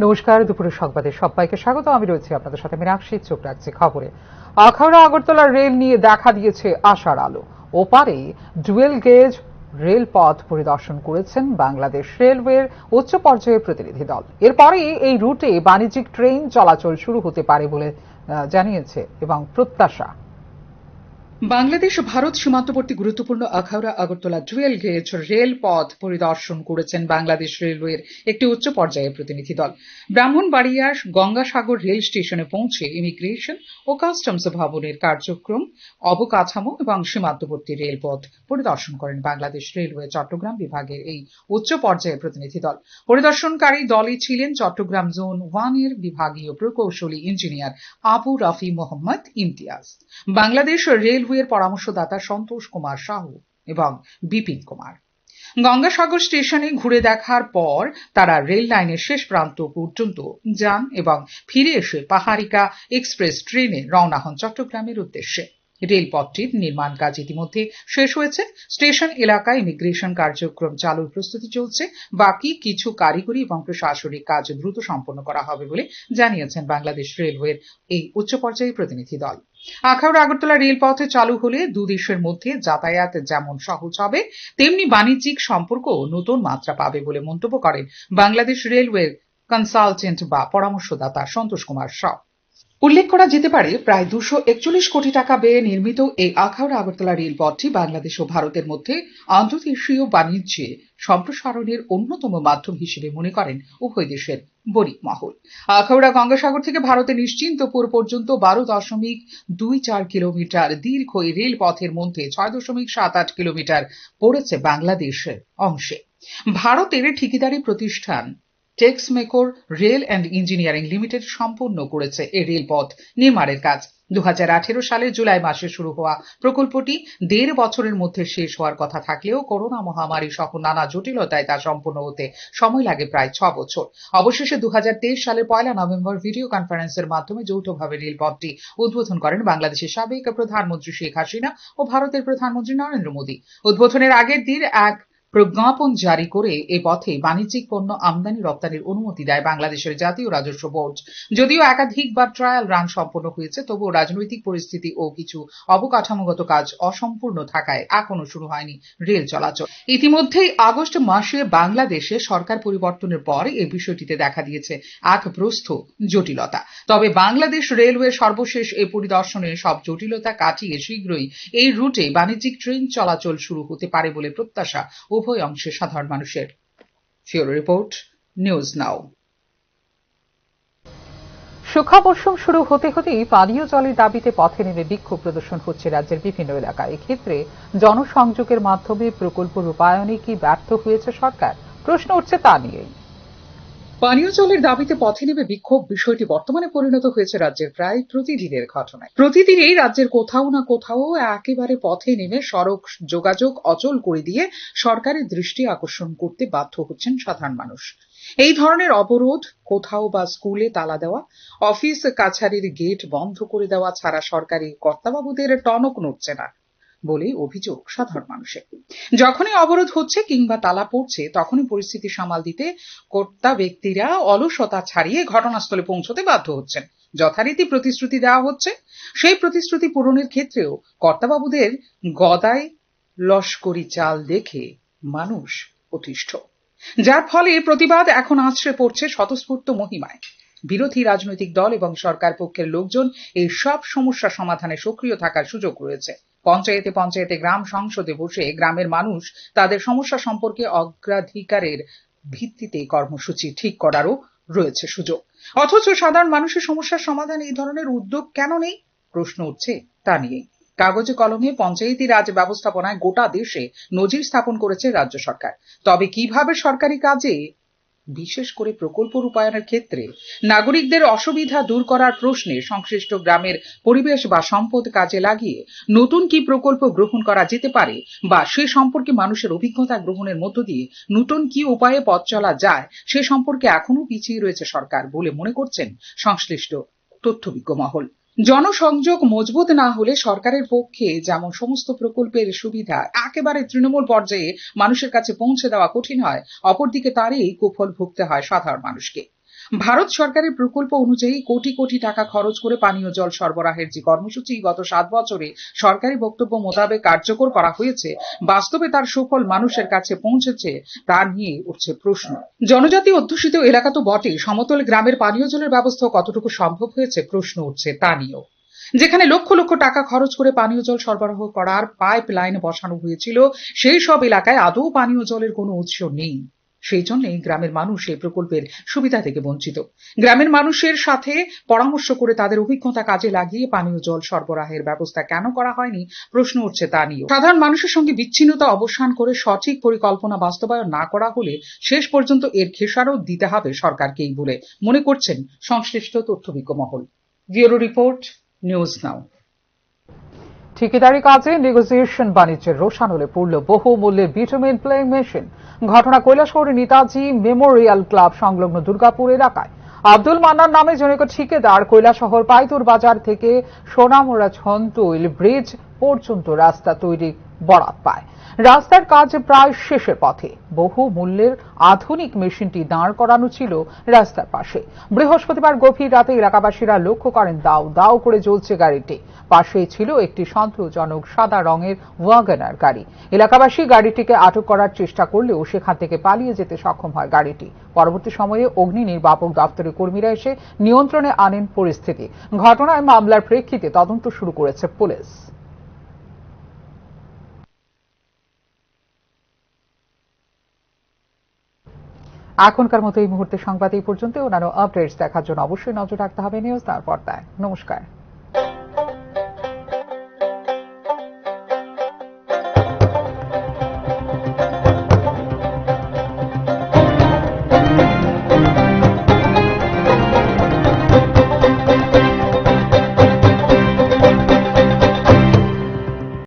নমস্কার, দুপুরের সংবাদে সবাইকে স্বাগত। আমি রয়েছি আপনাদের সাথে মীনাক্ষী। চোখ রাখছি খবরে। আখাউড়া আগরতলা রেল নিয়ে দেখা দিয়েছে আশার আলো। ওপারে ডুয়েল গেজ রেলপথ পরিদর্শন করেছেন বাংলাদেশ রেলওয়ের উচ্চ পর্যায়ের প্রতিনিধি দল। এরপরেই এই রুটে বাণিজ্যিক ট্রেন চলাচল শুরু হতে পারে বলে জানিয়েছে এবং প্রত্যাশা। বাংলাদেশ ভারত সীমান্তবর্তী গুরুত্বপূর্ণ আখাউড়া আগরতলা ডুয়েল গেজ রেলপথ পরিদর্শন করেছেন বাংলাদেশ রেলওয়ের একটি উচ্চ পর্যায়ের প্রতিনিধি দল। ব্রাহ্মণবাড়িয়ার গঙ্গাসাগর রেল স্টেশনে পৌঁছে ইমিগ্রেশন ও কাস্টমস ভবনের কার্যক্রম, অবকাঠামো এবং সীমান্তবর্তী রেলপথ পরিদর্শন করেন বাংলাদেশ রেলওয়ে চট্টগ্রাম বিভাগের এই উচ্চ পর্যায়ের প্রতিনিধি দল। পরিদর্শনকারী দলে ছিলেন চট্টগ্রাম জোন 1 এর বিভাগীয় প্রকৌশলী ইঞ্জিনিয়ার আবু রাফি মোহাম্মদ ইমতিয়াজ, বাংলাদেশ রেলওয়ের পরামর্শদাতা সন্তোষ কুমার সাহু এবং বিপিন কুমার। গঙ্গাসাগর স্টেশনে ঘুরে দেখার পর তারা রেল লাইনের শেষ প্রান্ত পর্যন্ত যান এবং ফিরে এসে পাহাড়িকা এক্সপ্রেস ট্রেনে রওনা হন চট্টগ্রামের উদ্দেশ্যে। রেলপথটির নির্মাণ কাজ ইতিমধ্যে শেষ হয়েছে। স্টেশন এলাকায় ইমিগ্রেশন কার্যক্রম চালুর প্রস্তুতি চলছে। বাকি কিছু কারিগরি এবং প্রশাসনিক কাজ দ্রুত সম্পন্ন করা হবে বলে জানিয়েছেন বাংলাদেশ রেলওয়ের এই উচ্চ পর্যায়ের প্রতিনিধি দল। আখাউড়া আগরতলা রেলপথে চালু হলে দুদেশের মধ্যে যাতায়াত যেমন সহজ হবে, তেমনি বাণিজ্যিক সম্পর্ক নতুন মাত্রা পাবে বলে মন্তব্য করেন বাংলাদেশ রেলওয়ের কনসালটেন্ট বা পরামর্শদাতা সন্তোষ কুমার সাউ। উল্লেখ করা যেতে পারে, প্রায় 241 কোটি টাকা ব্যয়ে নির্মিত এই আখাউড়া আগরতলা রেলপথটি বাংলাদেশ ও ভারতের মধ্যে আন্তর্দেশীয় বাণিজ্যে সম্প্রসারণের অন্যতম মাধ্যম হিসেবে মনে করেন উভয় দেশের বণিক মহল। আখাউড়া গঙ্গাসাগর থেকে ভারতের নিশ্চিন্তপুর পর্যন্ত 12.24 কিলোমিটার দীর্ঘ এই রেলপথের মধ্যে 6.78 কিলোমিটার পড়েছে বাংলাদেশের অংশে। ভারতের ঠিকাদারি প্রতিষ্ঠান টেক্সমেকর রেল অ্যান্ড ইঞ্জিনিয়ারিং লিমিটেড সম্পন্ন করেছে এই রেলপথ নির্মাণের কাজ। 2018 সালের জুলাই মাসে শুরু হওয়া প্রকল্পটি 1.5 বছরের মধ্যে শেষ হওয়ার কথা থাকলেও করোনা মহামারী সহ নানা জটিলতায় তা সম্পন্ন হতে সময় লাগে প্রায় 6 বছর। অবশেষে 2023 সালের 1 নভেম্বর ভিডিও কনফারেন্সের মাধ্যমে যৌথভাবে রেলপথটি উদ্বোধন করেন বাংলাদেশের সাবেক প্রধানমন্ত্রী শেখ হাসিনা ও ভারতের প্রধানমন্ত্রী নরেন্দ্র মোদী। উদ্বোধনের আগের দিন এক প্রজ্ঞাপন জারি করে এ পথে বাণিজ্যিক পণ্য আমদানি রপ্তানির অনুমতি দেয় বাংলাদেশের জাতীয় রাজস্ব বোর্ড। যদিও একাধিকবার ট্রায়াল রান সম্পন্ন হয়েছে, তবুও রাজনৈতিক পরিস্থিতি ও কিছু অবকাঠামোগত কাজ অসম্পূর্ণ থাকায় এখনো শুরু হয়নি রেল চলাচল। ইতিমধ্যেই আগস্ট মাসে বাংলাদেশে সরকার পরিবর্তনের পর এই বিষয়টিতে দেখা দিয়েছে এক প্রস্থ জটিলতা। তবে বাংলাদেশ রেলওয়ে সর্বশেষ এই পরিদর্শনে সব জটিলতা কাটিয়ে শীঘ্রই এই রুটে বাণিজ্যিক ট্রেন চলাচল শুরু হতে পারে বলে প্রত্যাশা উভয় অংশের সাধারণ মানুষের। ফিউরো রিপোর্ট, নিউজ নাও। শুষ্ক মৌসুম শুরু হতে হতেই পানীয় জলের দাবিতে পথে নেমে বিক্ষোভ প্রদর্শন হচ্ছে রাজ্যের বিভিন্ন এলাকায়। এক্ষেত্রে জনসংযোগের মাধ্যমে প্রকল্প রূপায়ণে কি ব্যর্থ হয়েছে সরকার? প্রশ্ন উঠছে তা নিয়ে। পানীয় জলের দাবিতে পথে নেমে বিক্ষোভ বিষয়টি বর্তমানে পরিণত হয়েছে রাজ্যের প্রায় প্রতিদিনের ঘটনায়। প্রতিদিনই রাজ্যের কোথাও না কোথাও একেবারে পথে নেমে সড়ক যোগাযোগ অচল করে দিয়ে সরকারের দৃষ্টি আকর্ষণ করতে বাধ্য হচ্ছেন সাধারণ মানুষ। এই ধরনের অবরোধ কোথাও বা স্কুলে তালা দেওয়া, অফিস কাছারির গেট বন্ধ করে দেওয়া ছাড়া সরকারি কর্তাবাবুদের টনক নড়ছে না বলে অভিযোগ সাধারণ মানুষের। যখনই অবরোধ হচ্ছে কিংবা তালা পড়ছে, তখনই পরিস্থিতি সামাল দিতে কর্তা ব্যক্তিরা অলসতা ছাড়িয়ে ঘটনাস্থলে পৌঁছতে বাধ্য হচ্ছেন। যথারীতি প্রতিশ্রুতি দেওয়া হচ্ছে, সেই প্রতিশ্রুতি পূরণের ক্ষেত্রেও কর্তাবাবুদের গদায় লস্করি চাল দেখে মানুষ অতিষ্ঠ, যার ফলে প্রতিবাদ এখন আছড়ে পড়ছে স্বতঃস্ফূর্ত মহিমায়। বিরোধী রাজনৈতিক দল এবং সরকার পক্ষের লোকজন এই সব সমস্যা সমাধানে সক্রিয় থাকার সুযোগ রয়েছে। পঞ্চায়েতে পঞ্চায়েতে গ্রাম সংসদে বসে গ্রামের মানুষ তাদের সমস্যা সম্পর্কে অগ্রাধিকারের ভিত্তিতে কর্মসূচি ঠিক করারও রয়েছে সুযোগ। অথচ সাধারণ মানুষের সমস্যার সমাধানে এই ধরনের উদ্যোগ কেন নেই? প্রশ্ন উঠছে তা নিয়ে। কাগজে কলমে পঞ্চায়েতি রাজ ব্যবস্থাপনায় গোটা দেশে নজির স্থাপন করেছে রাজ্য সরকার। তবে কিভাবে সরকারি কাজে, বিশেষ করে প্রকল্প রূপায়ণের ক্ষেত্রে নাগরিকদের অসুবিধা দূর করার প্রশ্নে সংশ্লিষ্ট গ্রামের পরিবেশ বা সম্পদ কাজে লাগিয়ে নতুন কি প্রকল্প গ্রহণ করা যেতে পারে বা সে সম্পর্কে মানুষের অভিজ্ঞতা গ্রহণের মধ্য দিয়ে নতুন কি উপায়ে পথ চলা যায়, সে সম্পর্কে এখনো পিছিয়ে রয়েছে সরকার বলে মনে করছেন সংশ্লিষ্ট তথ্যবিজ্ঞ মহল। জনসংযোগ মজবুত না হলে সরকারের পক্ষে যেমন সমস্ত প্রকল্পের সুবিধা একেবারে তৃণমূল পর্যায়ে মানুষের কাছে পৌঁছে দেওয়া কঠিন হয়, অপরদিকে তারই কুফল ভুগতে হয় সাধারণ মানুষকে। ভারত সরকারের প্রকল্প অনুযায়ী কোটি কোটি টাকা খরচ করে পানীয় জল সরবরাহের যে কর্মসূচি গত 7 বছরে সরকারি বক্তব্য মোতাবেক কার্যকর করা হয়েছে, বাস্তবে তার সুফল মানুষের কাছে পৌঁছেছে তা নিয়ে উঠছে প্রশ্ন। জনজাতি অধ্যুষিত এলাকা তো বটে, সমতল গ্রামের পানীয় জলের ব্যবস্থা কতটুকু সম্ভব হয়েছে প্রশ্ন উঠছে তা নিয়েও। যেখানে লক্ষ লক্ষ টাকা খরচ করে পানীয় জল সরবরাহ করার পাইপ লাইন বসানো হয়েছিল, সেই সব এলাকায় আদৌ পানীয় জলের কোনো উৎস নেই। সেই জন্যই গ্রামের মানুষ এই প্রকল্পের সুবিধা থেকে বঞ্চিত। গ্রামের মানুষের সাথে পরামর্শ করে তাদের অভিজ্ঞতা কাজে লাগিয়ে পানীয় জল সরবরাহের ব্যবস্থা কেন করা হয়নি প্রশ্ন উঠছে তা নিয়েও। সাধারণ মানুষের সঙ্গে বিচ্ছিন্নতা অবসান করে সঠিক পরিকল্পনা বাস্তবায়ন না করা হলে শেষ পর্যন্ত এর খেসারত দিতে হবে সরকারকেই বলে মনে করছেন সংশ্লিষ্ট তথ্যবিজ্ঞ মহল। Bureau report, news now. ঠিকাদারি কাজে নেগোসিয়েশন বাণিজ্যের রোষানলে পড়ল বহু মূল্যের বিটুমিন প্লেইং মেশিন। ঘটনা কৈলাসহরের নেতাজি মেমোরিয়াল ক্লাব সংলগ্ন দুর্গাপুর এলাকায়। আব্দুল মান্নান নামে জনৈক ঠিকাদার কৈলাসহর পাইতুর বাজার থেকে সোনামুড়া ছনতুইল ব্রিজ পর্যন্ত রাস্তা তৈরি বরাত পায়। রাস্তার কাজ প্রায় শেষের পথে। বহু মূল্যের আধুনিক মেশিনটি দাঁড় করানো ছিল রাস্তার পাশে। বৃহস্পতিবার গভীর রাতে এলাকাবাসীরা লক্ষ্য করেন দাউ দাউ করে জ্বলছে গাড়িটি। পাশেই ছিল একটি সন্দেহজনক সাদা রঙের ওয়াগনার গাড়ি। এলাকাবাসী গাড়িটিকে আটক করার চেষ্টা করলেও সেখান থেকে পালিয়ে যেতে সক্ষম হয় গাড়িটি। পরবর্তী সময়ে অগ্নি নির্বাপক দপ্তরের কর্মীরা এসে নিয়ন্ত্রণে আনেন পরিস্থিতি। ঘটনায় মামলার প্রেক্ষিতে তদন্ত শুরু করেছে পুলিশ। এখনকার মতো এই মুহূর্তে সংবাদ এই পর্যন্ত। অন্যান্য আপডেটস দেখার জন্য অবশ্যই নজর রাখতে হবে নিউজ তার পর্দায়। নমস্কার।